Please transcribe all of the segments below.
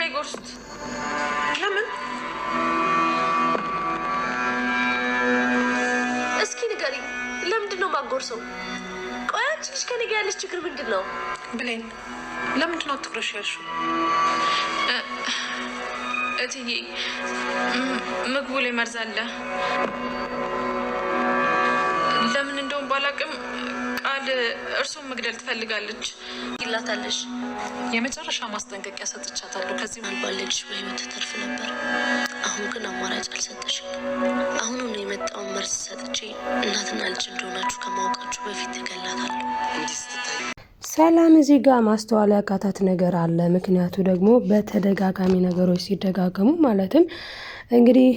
እንዳይጎርሱት። ለምን? እስኪ ንገሪኝ፣ ለምንድን ነው ማጎርሰው? ቆይ አንቺ ልጅ ከኔ ጋር ያለሽ ችግር ምንድን ነው? ብሌን ለምንድን ነው አትኩረሽ ያልሽው? እትዬ ምግቡ ላይ መርዝ አለ። ለምን እንደውም ባላቅም ቃል እርሱን መግደል ትፈልጋለች። ይላታለሽ። የመጨረሻ ማስጠንቀቂያ ሰጥቻታለሁ። ከዚህ ምናልባት ልጅሽ በህይወት ተተርፍ ነበር። አሁን ግን አማራጭ አልሰጠሽም። አሁኑን የመጣውን መርዝ ሰጥቼ እናትና ልጅ እንደሆናችሁ ከማወቃችሁ በፊት እገላታለሁ። ሰላም እዚህ ጋር ማስተዋል ያቃታት ነገር አለ። ምክንያቱ ደግሞ በተደጋጋሚ ነገሮች ሲደጋገሙ ማለትም እንግዲህ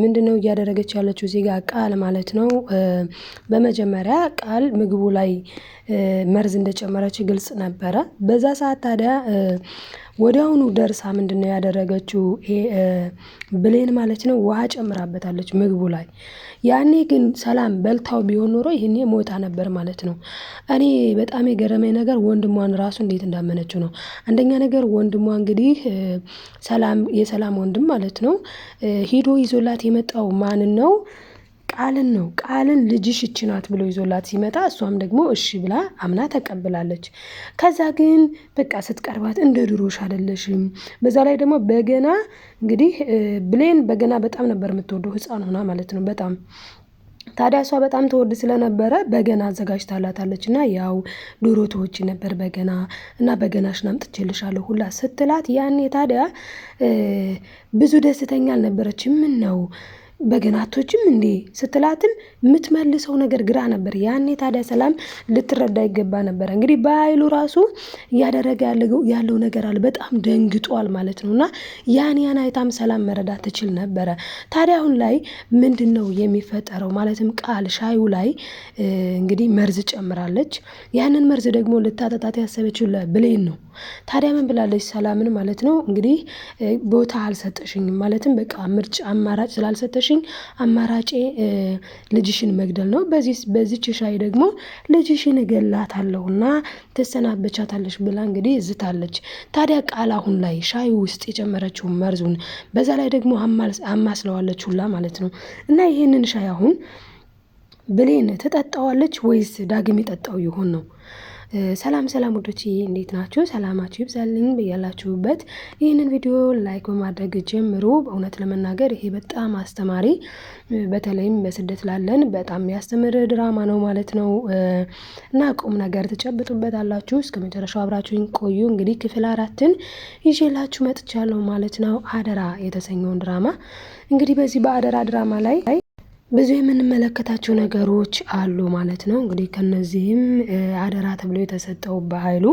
ምንድነው እያደረገች ያለችው እዚህ ጋር ቃል ማለት ነው። በመጀመሪያ ቃል ምግቡ ላይ መርዝ እንደጨመረች ግልጽ ነበረ። በዛ ሰዓት ታዲያ ወዲያውኑ ደርሳ ምንድነው ያደረገችው ብሌን ማለት ነው ውሃ ጨምራበታለች ምግቡ ላይ። ያኔ ግን ሰላም በልታው ቢሆን ኖሮ ይሄኔ ሞታ ነበር ማለት ነው። እኔ በጣም የገረመኝ ነገር ወንድሟን ራሱ እንዴት እንዳመነችው ነው። አንደኛ ነገር ወንድሟ እንግዲህ ሰላም የሰላም ወንድም ማለት ነው ሂዶ ይዞላት የመጣው ማንን ነው? ቃልን ነው። ቃልን ልጅሽ እቺ ናት ብሎ ይዞላት ሲመጣ እሷም ደግሞ እሺ ብላ አምና ተቀብላለች። ከዛ ግን በቃ ስትቀርባት እንደ ድሮሽ አይደለሽም። በዛ ላይ ደግሞ በገና እንግዲህ ብሌን በገና በጣም ነበር የምትወደው ህፃን ሆና ማለት ነው በጣም። ታዲያ እሷ በጣም ተወድ ስለነበረ በገና አዘጋጅታላታለች እና ያው ዶሮ ተወጪ ነበር በገና እና በገናሽን አምጥቼልሻለሁ ሁላ ስትላት ያኔ ታዲያ ብዙ ደስተኛ አልነበረችም። ምን ነው በገናቶችም እንዴ ስትላትም የምትመልሰው ነገር ግራ ነበር። ያኔ ታዲያ ሰላም ልትረዳ ይገባ ነበር። እንግዲህ በኃይሉ ራሱ እያደረገ ያለው ነገር አለ። በጣም ደንግጧል ማለት ነው እና ያን አይታም ሰላም መረዳት ትችል ነበረ። ታዲያ አሁን ላይ ምንድነው የሚፈጠረው? ማለትም ቃል ሻዩ ላይ እንግዲህ መርዝ ጨምራለች። ያንን መርዝ ደግሞ ልታጠጣት ያሰበችው ለብሌን ነው። ታዲያ ምን ብላለች ሰላምን ማለት ነው እንግዲህ ቦታ አልሰጠሽኝም፣ ማለትም በቃ ምርጫ አማራጭ ስላልሰጠሽኝ አማራጬ ልጅሽን መግደል ነው። በዚህች ሻይ ደግሞ ልጅሽን እገላታለሁና ትሰናበቻታለሽ ብላ እንግዲህ ዝታለች። ታዲያ ቃል አሁን ላይ ሻይ ውስጥ የጨመረችው መርዙን በዛ ላይ ደግሞ አማስለዋለች ሁላ ማለት ነው እና ይሄንን ሻይ አሁን ብሌን ትጠጣዋለች ወይስ ዳግም ይጠጣው ይሆን ነው? ሰላም ውዶቼ እንዴት ናችሁ? ሰላማችሁ ይብዛልኝ በያላችሁበት። ይህንን ቪዲዮ ላይክ በማድረግ ጀምሩ። በእውነት ለመናገር ይሄ በጣም አስተማሪ በተለይም በስደት ላለን በጣም የሚያስተምር ድራማ ነው ማለት ነው እና ቁም ነገር ትጨብጡበታላችሁ። እስከ መጨረሻው አብራችሁኝ ቆዩ። እንግዲህ ክፍል 4ን ይዤላችሁ መጥቻለሁ ማለት ነው። አደራ የተሰኘውን ድራማ እንግዲህ በዚህ በአደራ ድራማ ላይ ብዙ የምንመለከታቸው ነገሮች አሉ ማለት ነው። እንግዲህ ከነዚህም አደራ ተብሎ የተሰጠው በኃይሉ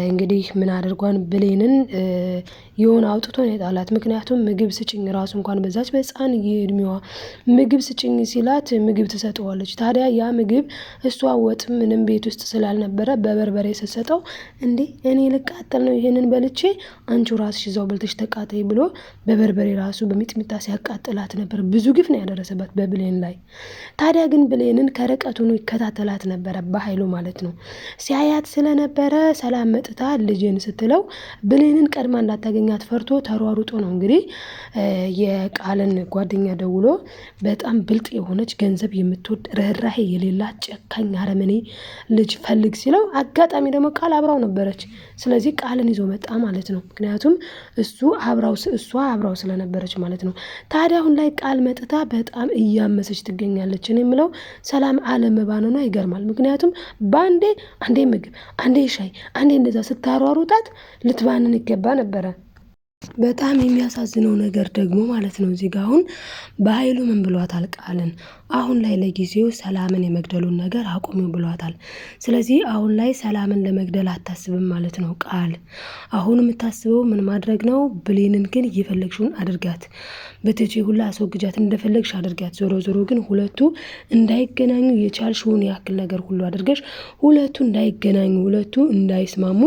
እንግዲህ ምን አድርጓን ብሌንን የሆነ አውጥቶ ነው የጣላት። ምክንያቱም ምግብ ስጭኝ ራሱ እንኳን በዛች በህፃን እድሜዋ ምግብ ስጭኝ ሲላት ምግብ ትሰጠዋለች። ታዲያ ያ ምግብ እሷ ወጥ ምንም ቤት ውስጥ ስላልነበረ በበርበሬ ስትሰጠው እንዴ እኔ ልቃጠል ነው ይሄንን በልቼ አንቺ ራስሽ ይዘው በልተሽ ተቃጠይ ብሎ በበርበሬ ራሱ በሚጥሚጣ ሲያቃጥላት ነበር። ብዙ ግፍ ነው ያደረሰባት በብሌን ላይ። ታዲያ ግን ብሌንን ከርቀቱ ነው ይከታተላት ነበረ በኃይሉ ማለት ነው። ሲያያት ስለነበረ ሰላም መጥታ ልጅን ስትለው ብሌንን ቀድማ እንዳታገኛት ፈርቶ ተሯሩጦ ነው እንግዲህ የቃልን ጓደኛ ደውሎ በጣም ብልጥ የሆነች ገንዘብ የምትወድ ርህራሄ የሌላት ጨካኝ አረመኔ ልጅ ፈልግ ሲለው አጋጣሚ ደግሞ ቃል አብራው ነበረች። ስለዚህ ቃልን ይዞ መጣ ማለት ነው። ምክንያቱም እሷ አብራው ስለነበረች ማለት ነው። ታዲያ አሁን ላይ ቃል መጥታ በጣም እያመሰች ትገኛለች። እኔ የምለው ሰላም አለመባነኗ ይገርማል። ምክንያቱም በአንዴ አንዴ ምግብ አንዴ ሻይ አንዴ እንደዛ ስታሯሩጣት ልትባንን ይገባ ነበረ። በጣም የሚያሳዝነው ነገር ደግሞ ማለት ነው እዚህ ጋር አሁን በኃይሉ ምን ብሏታል ቃልን አሁን ላይ ለጊዜው ሰላምን የመግደሉን ነገር አቁሚው ብሏታል። ስለዚህ አሁን ላይ ሰላምን ለመግደል አታስብም ማለት ነው ቃል። አሁን የምታስበው ምን ማድረግ ነው? ብሌንን ግን እየፈለግሽውን አድርጋት፣ በትጂ ሁላ አስወግጃት፣ እንደፈለግሽ አድርጋት። ዞሮ ግን ሁለቱ እንዳይገናኙ የቻልሽውን ያክል ነገር ሁሉ አድርገሽ ሁለቱ እንዳይገናኙ፣ ሁለቱ እንዳይስማሙ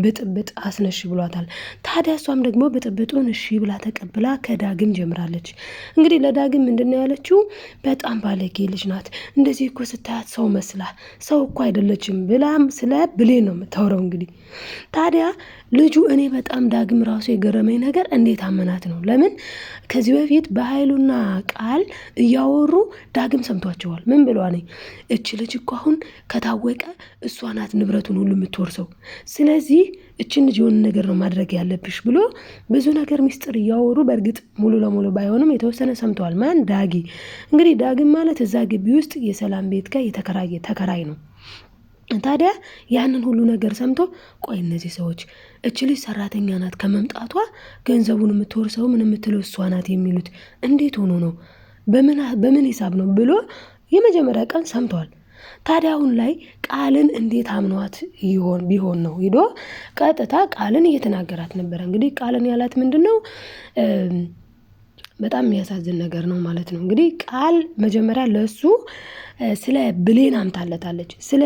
ብጥብጥ አስነሽ ብሏታል። ታዲያ እሷም ደግሞ ብጥብጡን እሺ ብላ ተቀብላ ከዳግም ጀምራለች። እንግዲህ ለዳግም ምንድነው ያለችው? በጣም ባለጌ ልጅ ናት፣ እንደዚህ እኮ ስታያት ሰው መስላ ሰው እኮ አይደለችም ብላም ስለ ብሌን ነው የምታወራው። እንግዲህ ታዲያ ልጁ እኔ በጣም ዳግም ራሱ የገረመኝ ነገር እንዴት አመናት ነው። ለምን ከዚህ በፊት በኃይሉና ቃል እያወሩ ዳግም ሰምቷቸዋል። ምን ብሏል? እች ልጅ እኮ አሁን ከታወቀ እሷ ናት ንብረቱን ሁሉ የምትወርሰው፣ ስለዚህ እችን ልጅ የሆነ ነገር ነው ማድረግ ያለብሽ ብሎ ብዙ ነገር ሚስጥር እያወሩ፣ በእርግጥ ሙሉ ለሙሉ ባይሆንም የተወሰነ ሰምተዋል። ማን? ዳጊ። እንግዲህ ዳግም ማለት እዛ ግቢ ውስጥ የሰላም ቤት ጋር የተከራየ ተከራይ ነው። ታዲያ ያንን ሁሉ ነገር ሰምቶ ቆይ እነዚህ ሰዎች እች ልጅ ሰራተኛ ናት ከመምጣቷ ገንዘቡን የምትወርሰው ምን የምትለው እሷ ናት የሚሉት እንዴት ሆኖ ነው? በምን ሂሳብ ነው ብሎ የመጀመሪያ ቀን ሰምተዋል። ታዲያ አሁን ላይ ቃልን እንዴት አምኗት ቢሆን ነው ሄዶ ቀጥታ ቃልን እየተናገራት ነበረ። እንግዲህ ቃልን ያላት ምንድነው? በጣም የሚያሳዝን ነገር ነው ማለት ነው። እንግዲህ ቃል መጀመሪያ ለሱ ስለ ብሌን አምታለታለች። ስለ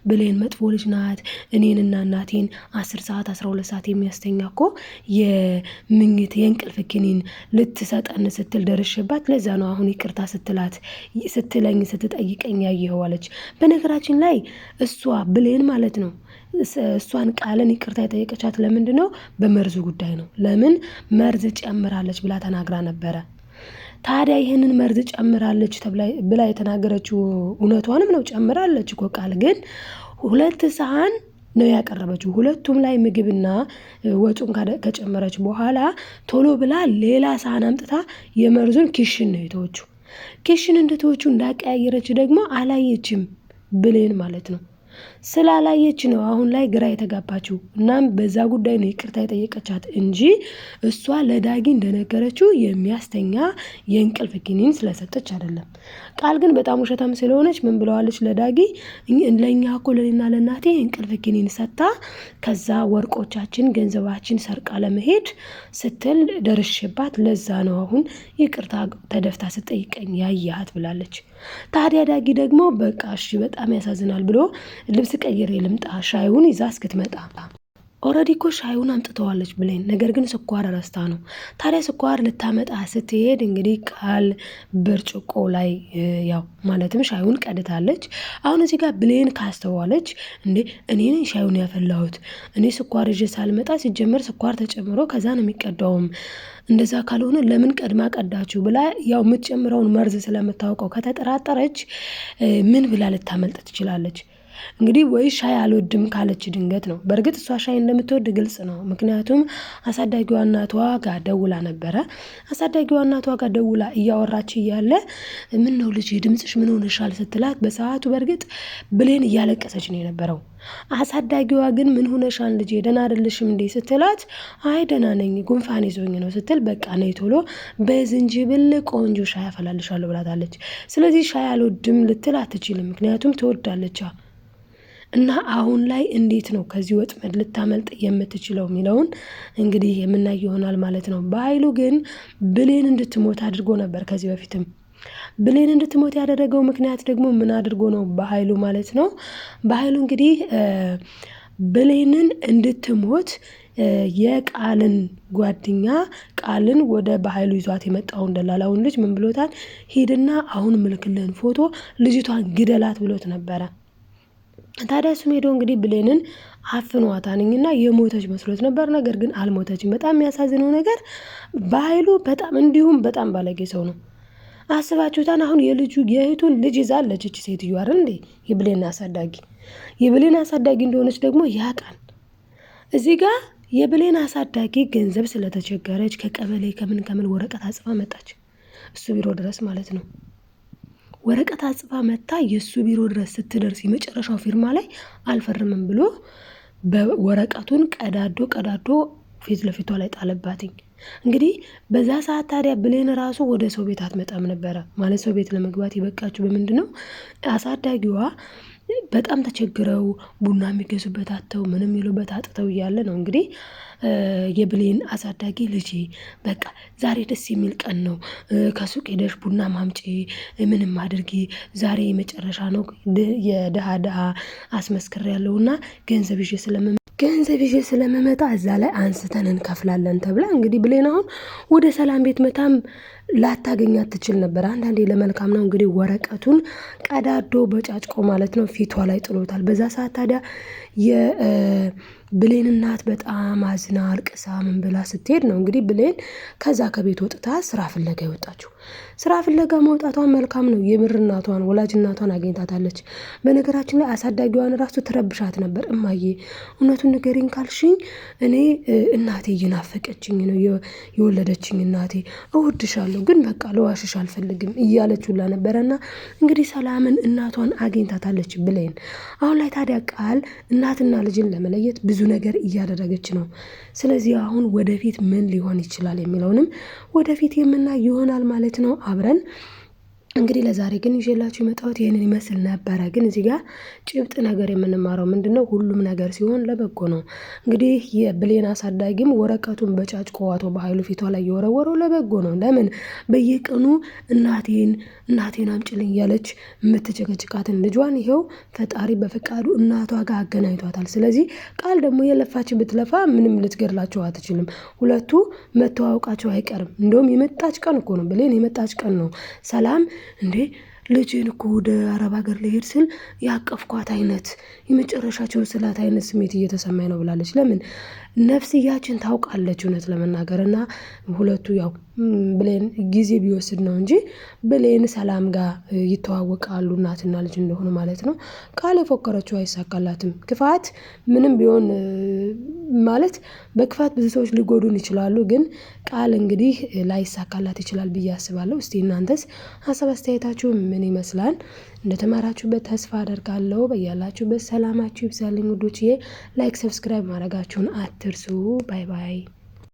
ብሌን መጥፎ ልጅ ናት፣ እኔንና እናቴን 10 ሰዓት 12 ሰዓት የሚያስተኛ እኮ የምኝት የእንቅልፍ ክኒን ልትሰጠን ስትል ደርሽባት፣ ለዛ ነው አሁን ይቅርታ ስትለኝ ስትጠይቀኝ ያየኸው አለች። በነገራችን ላይ እሷ ብሌን ማለት ነው እሷን ቃልን ይቅርታ የጠየቀቻት ለምንድን ነው? በመርዙ ጉዳይ ነው። ለምን መርዝ ጨምራለች ብላ ተናግራ ነበረ። ታዲያ ይህንን መርዝ ጨምራለች ብላ የተናገረችው እውነቷንም ነው። ጨምራለች እኮ ቃል ግን 2 ሰሃን ነው ያቀረበችው። ሁለቱም ላይ ምግብና ወጡን ከጨመረች በኋላ ቶሎ ብላ ሌላ ሰሃን አምጥታ የመርዙን ኪሽን ነው የተወችው። ኪሽን እንደተወችው እንዳቀያየረች ደግሞ አላየችም ብሌን ማለት ነው። ስላላየች ነው አሁን ላይ ግራ የተጋባችው። እናም በዛ ጉዳይ ነው ይቅርታ የጠየቀቻት እንጂ እሷ ለዳጊ እንደነገረችው የሚያስተኛ የእንቅልፍ ኪኒን ስለሰጠች አይደለም። ቃል ግን በጣም ውሸታም ስለሆነች ምን ብለዋለች ለዳጊ? ለእኛ እኮ ለኔና ለእናቴ እንቅልፍ ኪኒን ሰጥታ ከዛ ወርቆቻችን ገንዘባችን ሰርቃ ለመሄድ ስትል ደርሽባት፣ ለዛ ነው አሁን ይቅርታ ተደፍታ ስጠይቀኝ ያያት ብላለች። ታዲያ ዳጊ ደግሞ በቃ እሺ በጣም ያሳዝናል ብሎ ልብስ ቀይሬ ልምጣ ሻዩን ይዛ እስክትመጣ ኦልሬዲ እኮ ሻዩን አምጥተዋለች ብሌን፣ ነገር ግን ስኳር ረስታ ነው። ታዲያ ስኳር ልታመጣ ስትሄድ እንግዲህ ቃል ብርጭቆ ላይ ያው ማለትም ሻዩን ቀድታለች። አሁን እዚህ ጋር ብሌን ካስተዋለች እንዴ እኔ ነኝ ሻዩን ያፈላሁት፣ እኔ ስኳር ይዤ ሳልመጣ ሲጀመር ስኳር ተጨምሮ ከዛ ነው የሚቀዳውም፣ እንደዛ ካልሆነ ለምን ቀድማ ቀዳችሁ ብላ ያው የምትጨምረውን መርዝ ስለምታውቀው ከተጠራጠረች ምን ብላ ልታመልጥ ትችላለች? እንግዲህ ወይ ሻይ አልወድም ካለች ድንገት ነው። በእርግጥ እሷ ሻይ እንደምትወድ ግልጽ ነው። ምክንያቱም አሳዳጊዋ እናቷ ጋር ደውላ ነበረ። አሳዳጊዋ እናቷ ጋር ደውላ እያወራች እያለ ምን ነው ልጅ ድምፅሽ ምን ሆነሻል ስትላት፣ በሰዓቱ በእርግጥ ብሌን እያለቀሰች ነው የነበረው። አሳዳጊዋ ግን ምን ሆነሻል ልጅ ደህና አይደለሽም እንዴ ስትላት፣ አይ ደህና ነኝ ጉንፋን ይዞኝ ነው ስትል፣ በቃ ነይ ቶሎ በዝንጅብል ቆንጆ ሻይ አፈላልሻለሁ ብላታለች። ስለዚህ ሻይ አልወድም ልትል አትችልም፣ ምክንያቱም ትወዳለች። እና አሁን ላይ እንዴት ነው ከዚህ ወጥመድ ልታመልጥ የምትችለው የሚለውን እንግዲህ የምናይ ይሆናል ማለት ነው። በኃይሉ ግን ብሌን እንድትሞት አድርጎ ነበር። ከዚህ በፊትም ብሌን እንድትሞት ያደረገው ምክንያት ደግሞ ምን አድርጎ ነው? በኃይሉ ማለት ነው። በኃይሉ እንግዲህ ብሌንን እንድትሞት የቃልን ጓደኛ ቃልን ወደ በኃይሉ ይዟት የመጣውን ደላላውን ልጅ ምን ብሎታል? ሂድና አሁን ምልክልን ፎቶ ልጅቷን ግደላት ብሎት ነበረ። ታዲያ እሱም ሄዶ እንግዲህ ብሌንን አፍኗታንኝና የሞተች መስሎት ነበር። ነገር ግን አልሞተችም። በጣም የሚያሳዝነው ነገር በኃይሉ በጣም እንዲሁም በጣም ባለጌ ሰው ነው። አስባችሁታን? አሁን የእህቱን ልጅ ይዛለች እቺ ሴትዮ አይደል እንዴ? የብሌን አሳዳጊ እንደሆነች ደግሞ ያውቃል። እዚህ ጋር የብሌን አሳዳጊ ገንዘብ ስለተቸገረች ከቀበሌ ከምን ወረቀት አጽፋ መጣች፣ እሱ ቢሮ ድረስ ማለት ነው። ወረቀት አጽፋ መታ የሱ ቢሮ ድረስ ስትደርስ የመጨረሻው ፊርማ ላይ አልፈርምም ብሎ በወረቀቱን ቀዳዶ ፊት ለፊቷ ላይ ጣለባትኝ። እንግዲህ በዛ ሰዓት ታዲያ ብሌን ራሱ ወደ ሰው ቤት አትመጣም ነበረ። ማለት ሰው ቤት ለመግባት የበቃችሁ በምንድን ነው? አሳዳጊዋ በጣም ተቸግረው ቡና የሚገዙበት አጥተው ምንም የሚሉበት አጥተው እያለ ነው እንግዲህ የብሌን አሳዳጊ ልጄ በቃ ዛሬ ደስ የሚል ቀን ነው፣ ከሱቅ ሄደሽ ቡና ማምጪ ምንም አድርጊ፣ ዛሬ የመጨረሻ ነው፣ የድሃ አስመስክር ያለውና ገንዘብ ይዤ ገንዘብ ይዤ ስለምመጣ እዛ ላይ አንስተን እንከፍላለን ተብላ እንግዲህ ብሌን አሁን ወደ ሰላም ቤት መታም ላታገኛት ትችል ነበር። አንዳንዴ ለመልካም ነው እንግዲህ ወረቀቱን ቀዳዶ በጫጭቆ ማለት ነው ፊቷ ላይ ጥሎታል። በዛ ሰዓት ታዲያ የብሌን እናት በጣም አዝና አልቅሳ ምን ብላ ስትሄድ ነው እንግዲህ ብሌን ከዛ ከቤት ወጥታ ስራ ፍለጋ የወጣችው። ስራ ፍለጋ መውጣቷን መልካም ነው። የምር እናቷን ወላጅ እናቷን አግኝታታለች። በነገራችን ላይ አሳዳጊዋን ራሱ ትረብሻት ነበር። እማዬ እውነቱን ንገሪኝ ካልሽኝ እኔ እናቴ እየናፈቀችኝ ነው፣ የወለደችኝ እናቴ እወድሻለሁ፣ ግን በቃ ለዋሽሽ አልፈልግም እያለች ሁላ ነበረና እንግዲህ ሰላምን እናቷን አግኝታታለች ብሌን። አሁን ላይ ታዲያ ቃል እናትና ልጅን ለመለየት ብዙ ነገር እያደረገች ነው። ስለዚህ አሁን ወደፊት ምን ሊሆን ይችላል የሚለውንም ወደፊት የምናይ ይሆናል ማለት ነው አብረን። እንግዲህ ለዛሬ ግን ይዤላችሁ የመጣሁት ይህንን ይመስል ነበረ። ግን እዚህ ጋር ጭብጥ ነገር የምንማረው ምንድነው? ሁሉም ነገር ሲሆን ለበጎ ነው። እንግዲህ የብሌን አሳዳጊም ወረቀቱን በጫጭቆ አቶ በኃይሉ ፊቷ ላይ የወረወረው ለበጎ ነው። ለምን በየቀኑ እናቴን አምጪልኝ እያለች የምትጨቀጭቃትን ልጇን ይኸው ፈጣሪ በፈቃዱ እናቷ ጋር አገናኝቷታል። ስለዚህ ቃል ደግሞ የለፋች ብትለፋ ምንም ልትገድላቸው አትችልም። ሁለቱ መተዋወቃቸው አይቀርም። እንደውም የመጣች ቀን እኮ ነው ብሌን የመጣች ቀን ነው ሰላም እንዴ ልጅን እኮ ወደ አረብ ሀገር ልሄድ ስል ያቀፍኳት አይነት የመጨረሻቸው ስላት አይነት ስሜት እየተሰማኝ ነው ብላለች። ለምን ነፍስያችን ታውቃለች እውነት ለመናገር እና ሁለቱ ያው ብሌን ጊዜ ቢወስድ ነው እንጂ ብሌን ሰላም ጋር ይተዋወቃሉ እናትና ልጅ እንደሆኑ ማለት ነው። ቃል የፎከረችው አይሳካላትም። ክፋት ምንም ቢሆን ማለት በክፋት ብዙ ሰዎች ሊጎዱን ይችላሉ። ግን ቃል እንግዲህ ላይሳካላት ይችላል ብዬ አስባለሁ። እስቲ እናንተስ ሀሳብ አስተያየታችሁ ምን ይመስላል? እንደተማራችሁበት ተስፋ አደርጋለሁ። በያላችሁበት ሰላማችሁ ይብዛልኝ ውዶችዬ። ላይክ ሰብስክራይብ ማድረጋችሁን አትርሱ። ባይ ባይ።